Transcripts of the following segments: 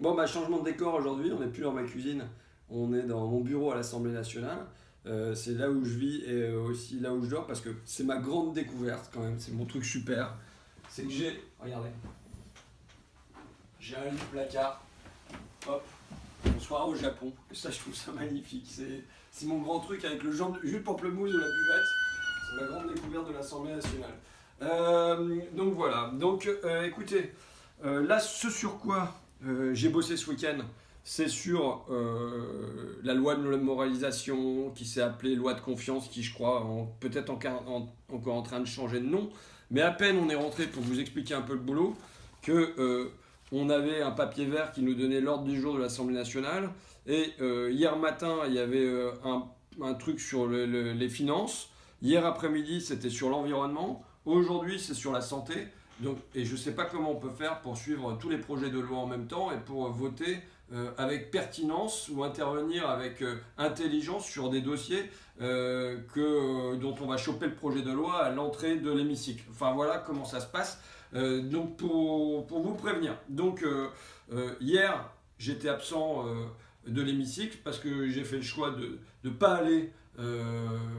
Bon, bah, changement de décor aujourd'hui, on n'est plus dans ma cuisine, on est dans mon bureau à l'Assemblée nationale. C'est là où je vis et aussi là où je dors parce que c'est ma grande découverte quand même, c'est mon truc super. C'est que regardez, j'ai un lit placard, hop, bonsoir au Japon. Et ça, je trouve ça magnifique. C'est mon grand truc avec le jus de pamplemousse de la buvette. C'est ma grande découverte de l'Assemblée nationale. Donc voilà, donc écoutez, là, ce sur quoi j'ai bossé ce week-end, c'est sur la loi de moralisation qui s'est appelée loi de confiance, qui je crois peut-être encore en train de changer de nom, mais à peine on est rentré pour vous expliquer un peu le boulot que on avait un papier vert qui nous donnait l'ordre du jour de l'Assemblée nationale et hier matin il y avait un truc sur les finances, hier après-midi c'était sur l'environnement, aujourd'hui c'est sur la santé. Donc, et je ne sais pas comment on peut faire pour suivre tous les projets de loi en même temps et pour voter avec pertinence ou intervenir avec intelligence sur des dossiers dont on va choper le projet de loi à l'entrée de l'hémicycle. Enfin voilà comment ça se passe. Donc pour vous prévenir. Donc hier j'étais absent de l'hémicycle parce que j'ai fait le choix de ne pas aller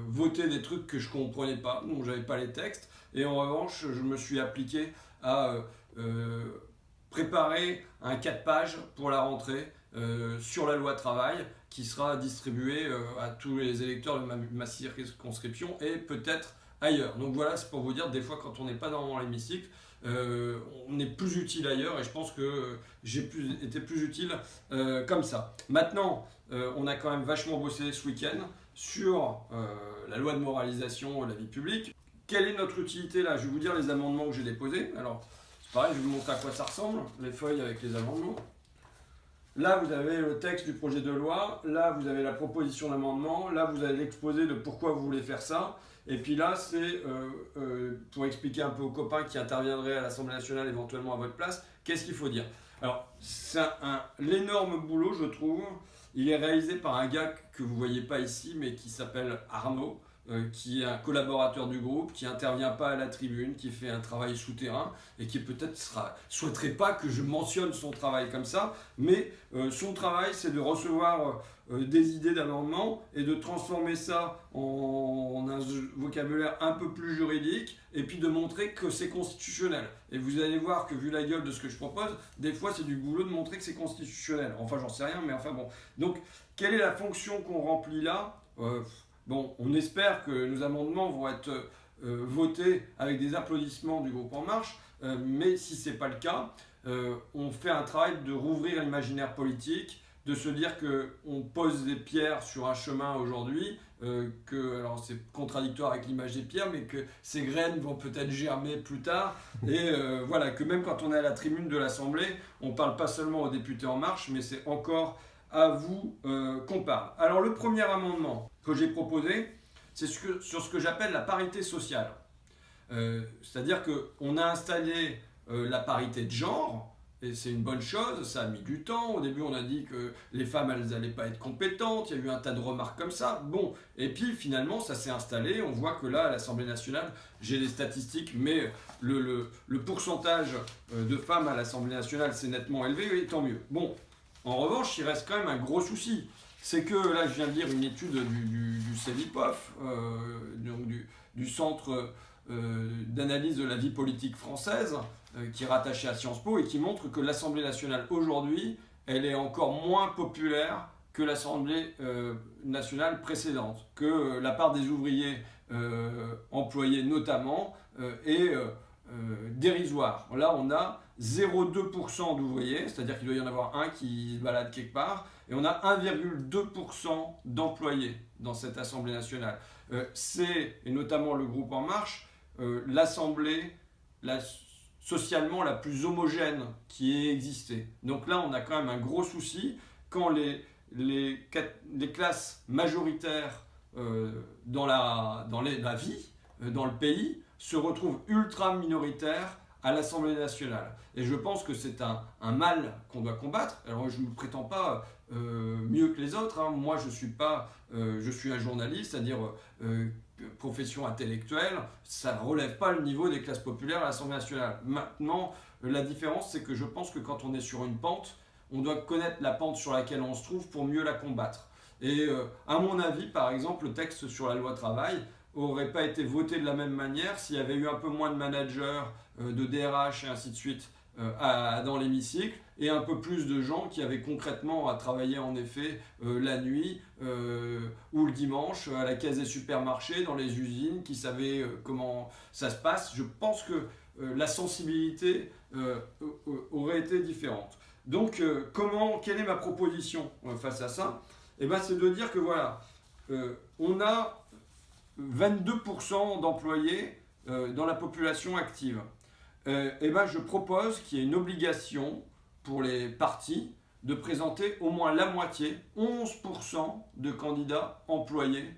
voter des trucs que je ne comprenais pas, donc j'avais pas les textes. Et en revanche, je me suis appliqué à préparer un 4 pages pour la rentrée sur la loi travail qui sera distribué à tous les électeurs de ma circonscription et peut-être ailleurs. Donc voilà, c'est pour vous dire, des fois quand on n'est pas dans l'hémicycle, on est plus utile ailleurs et je pense que été plus utile comme ça. Maintenant, on a quand même vachement bossé ce week-end sur la loi de moralisation de la vie publique. Quelle est notre utilité là? Je vais vous dire les amendements que j'ai déposés. Alors, c'est pareil, je vais vous montrer à quoi ça ressemble, les feuilles avec les amendements. Là, vous avez le texte du projet de loi. Là, vous avez la proposition d'amendement. Là, vous avez l'exposé de pourquoi vous voulez faire ça. Et puis là, c'est pour expliquer un peu aux copains qui interviendraient à l'Assemblée nationale éventuellement à votre place, qu'est-ce qu'il faut dire. Alors, c'est l'énorme boulot, je trouve. Il est réalisé par un gars que vous ne voyez pas ici, mais qui s'appelle Arnaud. Qui est un collaborateur du groupe, qui intervient pas à la tribune, qui fait un travail souterrain et qui peut-être souhaiterait pas que je mentionne son travail comme ça, mais son travail c'est de recevoir des idées d'amendements et de transformer ça en un vocabulaire un peu plus juridique et puis de montrer que c'est constitutionnel. Et vous allez voir que vu la gueule de ce que je propose, des fois c'est du boulot de montrer que c'est constitutionnel. Enfin j'en sais rien, mais enfin bon. Donc quelle est la fonction qu'on remplit là? Bon, on espère que nos amendements vont être votés avec des applaudissements du groupe En Marche, mais si ce n'est pas le cas, on fait un travail de rouvrir l'imaginaire politique, de se dire qu'on pose des pierres sur un chemin aujourd'hui, alors c'est contradictoire avec l'image des pierres, mais que ces graines vont peut-être germer plus tard, et voilà, que même quand on est à la tribune de l'Assemblée, on ne parle pas seulement aux députés En Marche, mais c'est encore à vous qu'on parle. Alors le premier amendement que j'ai proposé, c'est sur ce que j'appelle la parité sociale. C'est-à-dire qu'on a installé la parité de genre, et c'est une bonne chose, ça a mis du temps. Au début, on a dit que les femmes, elles n'allaient pas être compétentes, il y a eu un tas de remarques comme ça. Bon, et puis finalement, ça s'est installé. On voit que là, à l'Assemblée nationale, j'ai les statistiques, mais le pourcentage de femmes à l'Assemblée nationale s'est nettement élevé, et tant mieux. Bon, en revanche, il reste quand même un gros souci. C'est que là, je viens de lire une étude du CEVIPOF, donc du Centre d'analyse de la vie politique française, qui est rattaché à Sciences Po et qui montre que l'Assemblée nationale aujourd'hui, elle est encore moins populaire que l'Assemblée nationale précédente, que la part des ouvriers employés notamment est dérisoire. Là, on a 0,2% d'ouvriers, c'est-à-dire qu'il doit y en avoir un qui se balade quelque part, et on a 1,2% d'employés dans cette Assemblée nationale. Et notamment le groupe En Marche, l'Assemblée socialement la plus homogène qui ait existé. Donc là, on a quand même un gros souci quand les classes majoritaires dans la vie, dans le pays, se retrouvent ultra minoritaires à l'Assemblée nationale. Et je pense que c'est un mal qu'on doit combattre. Alors je ne me prétends pas mieux que les autres. Hein. Moi, je suis un journaliste, c'est-à-dire profession intellectuelle. Ça ne relève pas le niveau des classes populaires à l'Assemblée nationale. Maintenant, la différence, c'est que je pense que quand on est sur une pente, on doit connaître la pente sur laquelle on se trouve pour mieux la combattre. Et à mon avis, par exemple, le texte sur la loi travail aurait pas été voté de la même manière s'il y avait eu un peu moins de managers, de DRH et ainsi de suite dans l'hémicycle, et un peu plus de gens qui avaient concrètement à travailler en effet la nuit ou le dimanche à la caisse des supermarchés, dans les usines, qui savaient comment ça se passe. Je pense que la sensibilité aurait été différente. Donc quelle est ma proposition face à ça? Eh ben, c'est de dire que voilà, on a 22% d'employés dans la population active. Eh ben, je propose qu'il y ait une obligation pour les partis de présenter au moins la moitié, 11% de candidats employés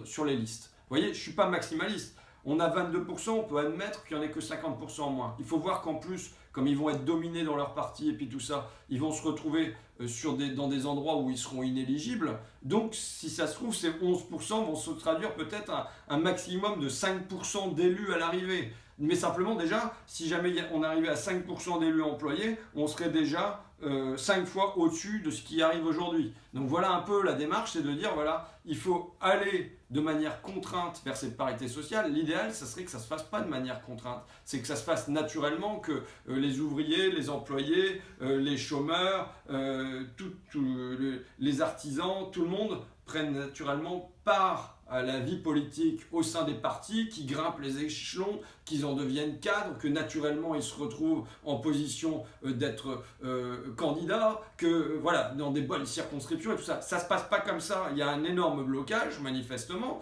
sur les listes. Vous voyez, je ne suis pas maximaliste. On a 22%, on peut admettre qu'il n'y en ait que 50% en moins. Il faut voir qu'en plus, comme ils vont être dominés dans leur parti et puis tout ça, ils vont se retrouver dans des endroits où ils seront inéligibles. Donc, si ça se trouve, ces 11% vont se traduire peut-être à un maximum de 5% d'élus à l'arrivée. Mais simplement, déjà, si jamais on arrivait à 5% d'élus employés, on serait déjà 5 fois au-dessus de ce qui arrive aujourd'hui. Donc voilà un peu la démarche, c'est de dire, voilà, il faut aller de manière contrainte vers cette parité sociale. L'idéal, ça serait que ça ne se fasse pas de manière contrainte. C'est que ça se fasse naturellement, que les ouvriers, les employés, les chômeurs, les artisans, tout le monde prenne naturellement part à la vie politique au sein des partis, qui grimpent les échelons, qu'ils en deviennent cadres, que naturellement ils se retrouvent en position d'être candidats, que voilà, dans des bonnes circonscriptions et tout ça. Ça ne se passe pas comme ça, il y a un énorme blocage manifestement.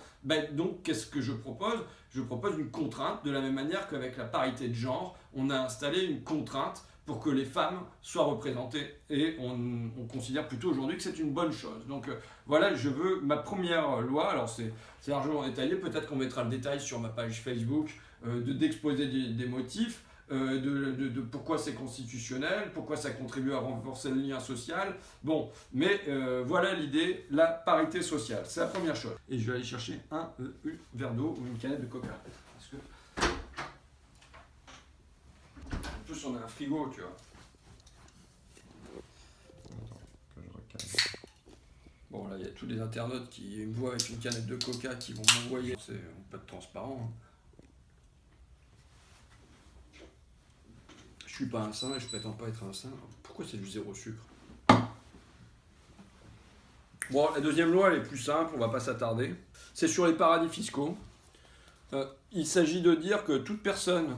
Donc qu'est-ce que je propose? Je propose une contrainte, de la même manière qu'avec la parité de genre, on a installé une contrainte pour que les femmes soient représentées. Et on considère plutôt aujourd'hui que c'est une bonne chose. Donc voilà, je veux ma première loi, alors c'est largement détaillé, peut-être qu'on mettra le détail sur ma page Facebook, d'exposer des motifs, de pourquoi c'est constitutionnel, pourquoi ça contribue à renforcer le lien social. Bon, mais voilà l'idée, la parité sociale, c'est la première chose. Et je vais aller chercher un verre d'eau ou une canette de coca. Parce que en plus, on a un frigo, tu vois. Bon, là, il y a tous les internautes qui me voient avec une canette de coca qui vont m'envoyer. C'est pas de transparent. Hein. Je suis pas un saint et je prétends pas être un saint. Pourquoi c'est du zéro sucre? Bon, la deuxième loi, elle est plus simple, on va pas s'attarder. C'est sur les paradis fiscaux. Il s'agit de dire que toute personne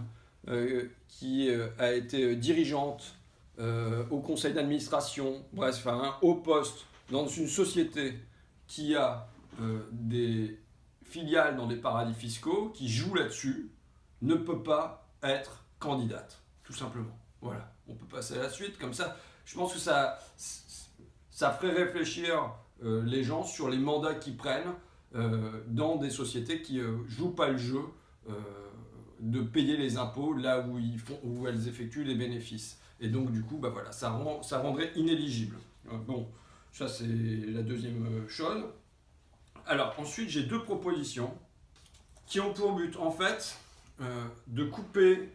qui a été dirigeante au conseil d'administration, bref, un haut poste dans une société qui a des filiales dans des paradis fiscaux, qui joue là-dessus, ne peut pas être candidate, tout simplement. Voilà, on peut passer à la suite, comme ça, je pense que ça ferait réfléchir les gens sur les mandats qu'ils prennent dans des sociétés qui jouent pas le jeu de payer les impôts là où elles effectuent les bénéfices. Et donc du coup, bah voilà, ça rendrait inéligible. Bon, ça c'est la deuxième chose. Alors ensuite, j'ai deux propositions qui ont pour but en fait de couper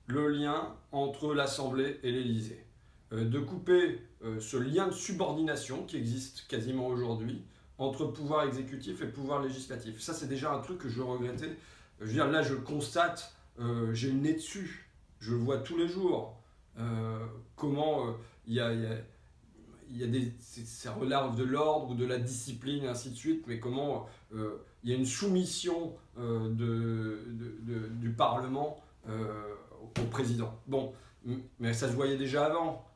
le lien entre l'Assemblée et l'Élysée, de couper ce lien de subordination qui existe quasiment aujourd'hui entre pouvoir exécutif et pouvoir législatif. Ça, c'est déjà un truc que je regrettais. Je veux dire, là, je constate, j'ai le nez dessus, je le vois tous les jours, comment il y a ça relève de l'ordre ou de la discipline, et ainsi de suite, mais comment il y a une soumission du Parlement au président. Bon, mais ça se voyait déjà avant.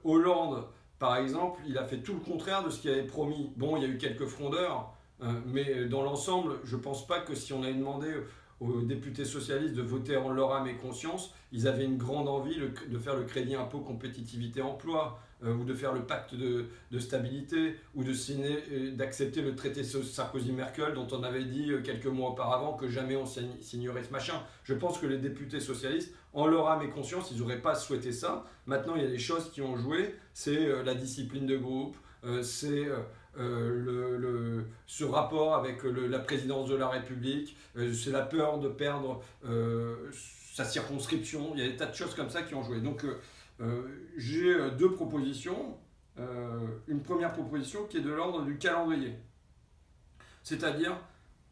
Hollande, par exemple, il a fait tout le contraire de ce qu'il avait promis. Bon, il y a eu quelques frondeurs, mais dans l'ensemble, je ne pense pas que si on avait demandé aux députés socialistes de voter en leur âme et conscience, ils avaient une grande envie de faire le crédit impôt compétitivité emploi, ou de faire le pacte de stabilité, ou d'accepter le traité Sarkozy-Merkel dont on avait dit quelques mois auparavant que jamais on signerait ce machin. Je pense que les députés socialistes, en leur âme et conscience, ils n'auraient pas souhaité ça. Maintenant, il y a des choses qui ont joué, c'est la discipline de groupe, c'est ce rapport avec la présidence de la République, c'est la peur de perdre sa circonscription, il y a des tas de choses comme ça qui ont joué. Donc j'ai deux propositions. Une première proposition qui est de l'ordre du calendrier. C'est-à-dire,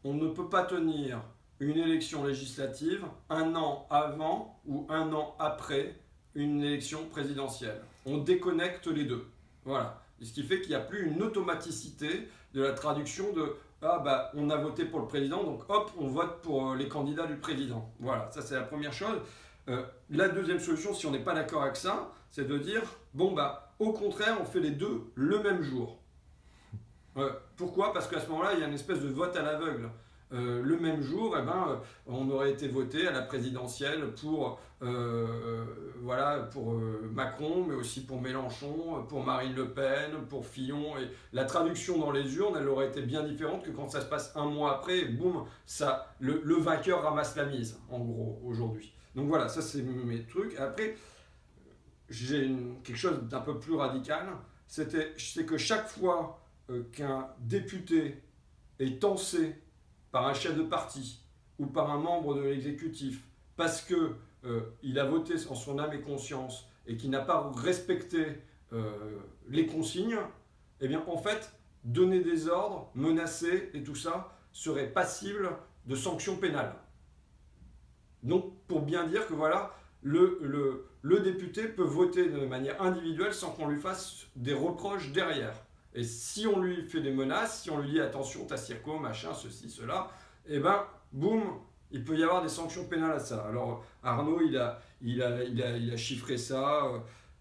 on ne peut pas tenir une élection législative un an avant ou un an après une élection présidentielle. On déconnecte les deux. Voilà. Ce qui fait qu'il n'y a plus une automaticité de la traduction de ah bah on a voté pour le président, donc hop, on vote pour les candidats du président. Voilà, ça c'est la première chose. La deuxième solution, si on n'est pas d'accord avec ça, c'est de dire bon bah au contraire, on fait les deux le même jour. Pourquoi ? Parce qu'à ce moment-là, il y a une espèce de vote à l'aveugle. Le même jour, on aurait été voté à la présidentielle pour, pour Macron, mais aussi pour Mélenchon, pour Marine Le Pen, pour Fillon. Et la traduction dans les urnes, elle aurait été bien différente que quand ça se passe un mois après, et boum, le vainqueur ramasse la mise, en gros, aujourd'hui. Donc voilà, ça c'est mes trucs. Après, j'ai quelque chose d'un peu plus radical. C'est que chaque fois qu'un député est tensé par un chef de parti ou par un membre de l'exécutif parce que il a voté en son âme et conscience et qu'il n'a pas respecté les consignes, eh bien en fait, donner des ordres, menacer et tout ça serait passible de sanctions pénales. Donc pour bien dire que voilà, le député peut voter de manière individuelle sans qu'on lui fasse des reproches derrière. Et si on lui fait des menaces, si on lui dit attention, t'as circo, machin, ceci, cela, et ben, boum, il peut y avoir des sanctions pénales à ça. Alors Arnaud, il a chiffré ça,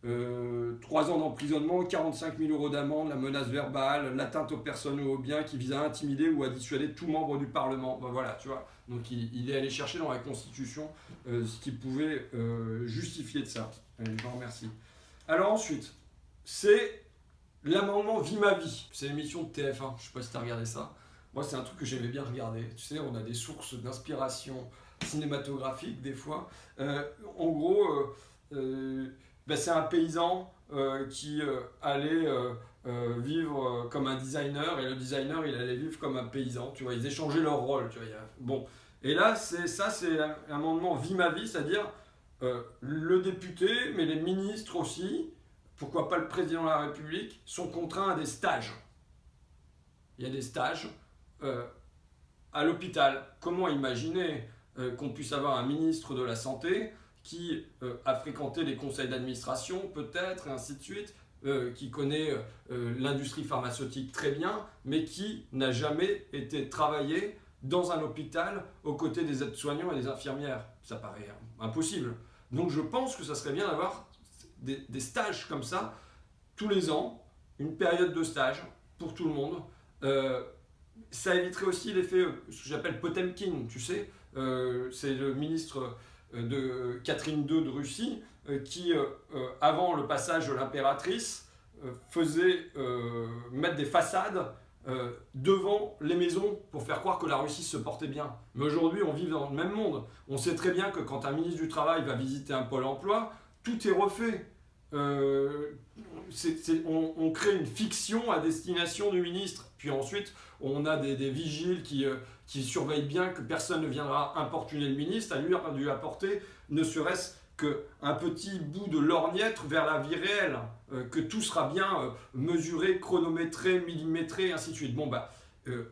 3 ans d'emprisonnement, 45 000 € d'amende, la menace verbale, l'atteinte aux personnes ou aux biens qui vise à intimider ou à dissuader tout membre du Parlement. Ben voilà, tu vois. Donc il est allé chercher dans la Constitution ce qui pouvait justifier de ça. Je vous remercie. Alors ensuite, c'est l'amendement Vie ma vie. C'est l'émission de TF1, je ne sais pas si tu as regardé ça. Moi, c'est un truc que j'aimais bien regarder. Tu sais, on a des sources d'inspiration cinématographique des fois. En gros, c'est un paysan qui allait vivre comme un designer et le designer, il allait vivre comme un paysan. Tu vois, ils échangeaient leur rôle. Tu vois, bon. Et là, c'est l'amendement Vie ma vie, c'est-à-dire le député, mais les ministres aussi, pourquoi pas le président de la République, sont contraints à des stages. Il y a des stages à l'hôpital. Comment imaginer qu'on puisse avoir un ministre de la Santé qui a fréquenté les conseils d'administration, peut-être, et ainsi de suite, qui connaît l'industrie pharmaceutique très bien, mais qui n'a jamais été travaillé dans un hôpital aux côtés des aides-soignants et des infirmières. Ça paraît impossible. Donc je pense que ça serait bien d'avoir des stages comme ça, tous les ans, une période de stage pour tout le monde. Ça éviterait aussi l'effet, ce que j'appelle Potemkin, tu sais, c'est le ministre de Catherine II de Russie qui, avant le passage de l'impératrice, faisait mettre des façades devant les maisons pour faire croire que la Russie se portait bien. Mais aujourd'hui, on vit dans le même monde. On sait très bien que quand un ministre du Travail va visiter un pôle emploi, tout est refait. On crée une fiction à destination du ministre. Puis ensuite, on a des vigiles qui surveillent bien que personne ne viendra importuner le ministre, à lui apporter ne serait-ce qu'un petit bout de lorgnette vers la vie réelle, que tout sera bien mesuré, chronométré, millimétré, et ainsi de suite. Bon,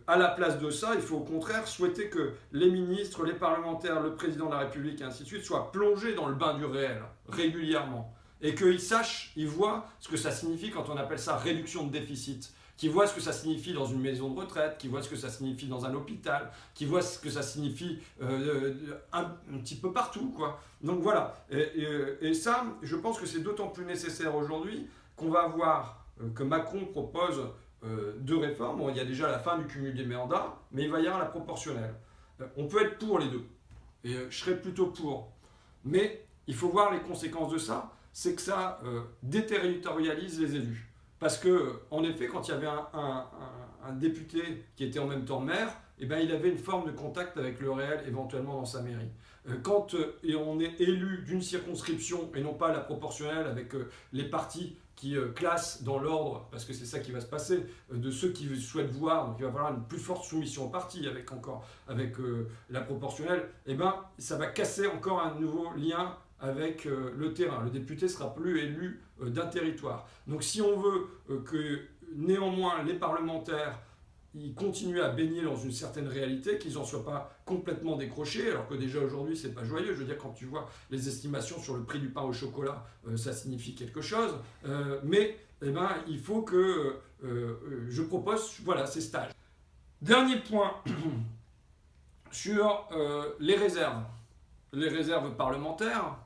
à la place de ça, il faut au contraire souhaiter que les ministres, les parlementaires, le président de la République, et ainsi de suite, soient plongés dans le bain du réel, régulièrement. Et qu'ils sachent, ils voient ce que ça signifie quand on appelle ça réduction de déficit, qu'ils voient ce que ça signifie dans une maison de retraite, qu'ils voient ce que ça signifie dans un hôpital, qu'ils voient ce que ça signifie un petit peu partout, quoi. Donc voilà, et ça, je pense que c'est d'autant plus nécessaire aujourd'hui qu'on va voir que Macron propose 2 réformes. Bon, il y a déjà la fin du cumul des mandats, mais il va y avoir la proportionnelle. On peut être pour les deux, et je serais plutôt pour. Mais il faut voir les conséquences de ça, c'est que ça déterritorialise les élus. Parce que, en effet, quand il y avait un député qui était en même temps maire, il avait une forme de contact avec le réel, éventuellement dans sa mairie. Quand on est élu d'une circonscription, et non pas la proportionnelle avec les partis qui classent dans l'ordre, parce que c'est ça qui va se passer, de ceux qui souhaitent voir, donc il va y avoir une plus forte soumission au parti avec la proportionnelle, ça va casser encore un nouveau lien avec le terrain. Le député ne sera plus élu d'un territoire. Donc si on veut que néanmoins les parlementaires ils continuent à baigner dans une certaine réalité, qu'ils n'en soient pas complètement décrochés, alors que déjà aujourd'hui c'est pas joyeux. Je veux dire, quand tu vois les estimations sur le prix du pain au chocolat, ça signifie quelque chose. Mais eh ben, il faut que je propose voilà, ces stages. Dernier point sur les réserves parlementaires,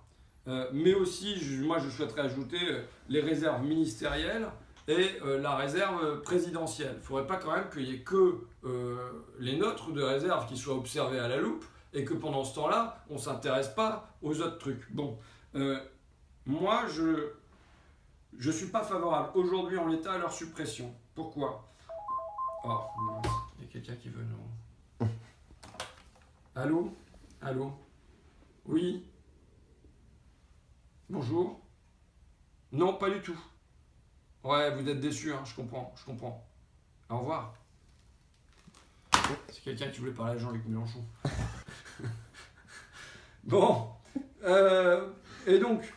mais aussi moi je souhaiterais ajouter les réserves ministérielles et la réserve présidentielle. Il ne faudrait pas quand même qu'il n'y ait que les nôtres de réserve qui soient observés à la loupe et que pendant ce temps-là, on ne s'intéresse pas aux autres trucs. Bon, moi, je ne suis pas favorable aujourd'hui en l'état à leur suppression. Pourquoi ? Oh, mince, il y a quelqu'un qui veut nous... Allô ? Allô ? Oui ? Bonjour ? Non, pas du tout. Ouais, vous êtes déçus, hein, je comprends. Au revoir. C'est quelqu'un qui voulait parler à Jean-Luc Mélenchon. Bon, et donc,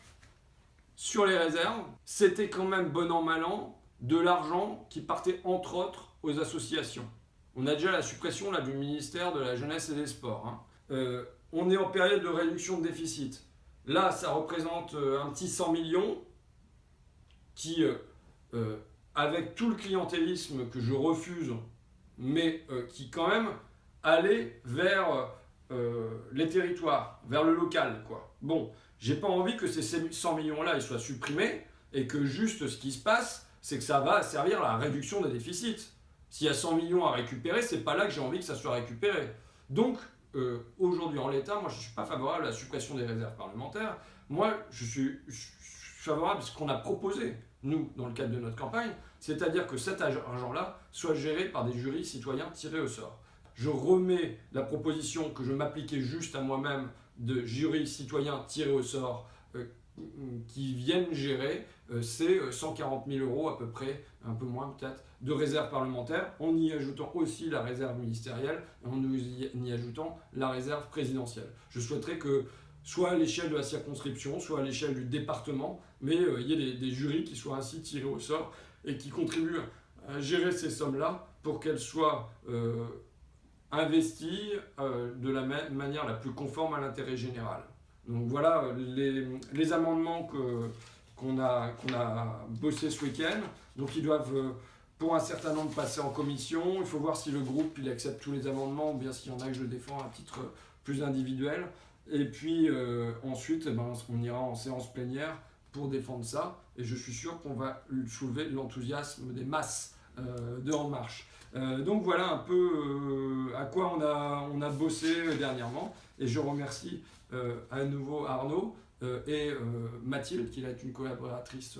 sur les réserves, c'était quand même bon an mal an de l'argent qui partait entre autres aux associations. On a déjà la suppression là, du ministère de la Jeunesse et des Sports. Hein. On est en période de réduction de déficit. Là, ça représente un petit 100 millions qui... avec tout le clientélisme que je refuse, mais qui quand même allait vers les territoires, vers le local, quoi. Bon, j'ai pas envie que ces 100 millions-là ils soient supprimés et que juste ce qui se passe, c'est que ça va servir à la réduction des déficits. S'il y a 100 millions à récupérer, c'est pas là que j'ai envie que ça soit récupéré. Donc, aujourd'hui en l'état, moi je suis pas favorable à la suppression des réserves parlementaires. Moi, je suis favorable à ce qu'on a proposé, nous, dans le cadre de notre campagne, c'est-à-dire que cet argent-là soit géré par des jurys citoyens tirés au sort. Je remets la proposition que je m'appliquais juste à moi-même de jurys citoyens tirés au sort qui viennent gérer ces 140 000 € à peu près, un peu moins peut-être, de réserve parlementaire, en y ajoutant aussi la réserve ministérielle, et en y ajoutant la réserve présidentielle. Je souhaiterais que soit à l'échelle de la circonscription, soit à l'échelle du département, mais il y ait des jurys qui soient ainsi tirés au sort et qui contribuent à gérer ces sommes-là pour qu'elles soient investies de la manière la plus conforme à l'intérêt général. Donc voilà les amendements qu'on a bossé ce week-end. Donc ils doivent pour un certain nombre passer en commission. Il faut voir si le groupe il accepte tous les amendements ou bien s'il y en a que je défends à titre plus individuel. Et puis ensuite, on ira en séance plénière pour défendre ça. Et je suis sûr qu'on va soulever l'enthousiasme des masses de En Marche. Donc voilà un peu à quoi on a bossé dernièrement. Et je remercie à nouveau Arnaud et Mathilde, qui est une collaboratrice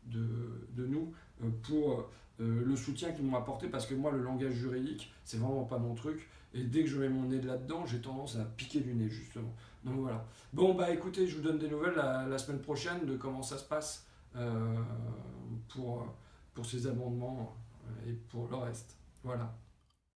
de nous, pour le soutien qu'ils m'ont apporté, parce que moi, le langage juridique, c'est vraiment pas mon truc. Et dès que je mets mon nez là-dedans, j'ai tendance à piquer du nez, justement. Donc voilà. Bon, bah écoutez, je vous donne des nouvelles la semaine prochaine de comment ça se passe pour ces amendements et pour le reste. Voilà.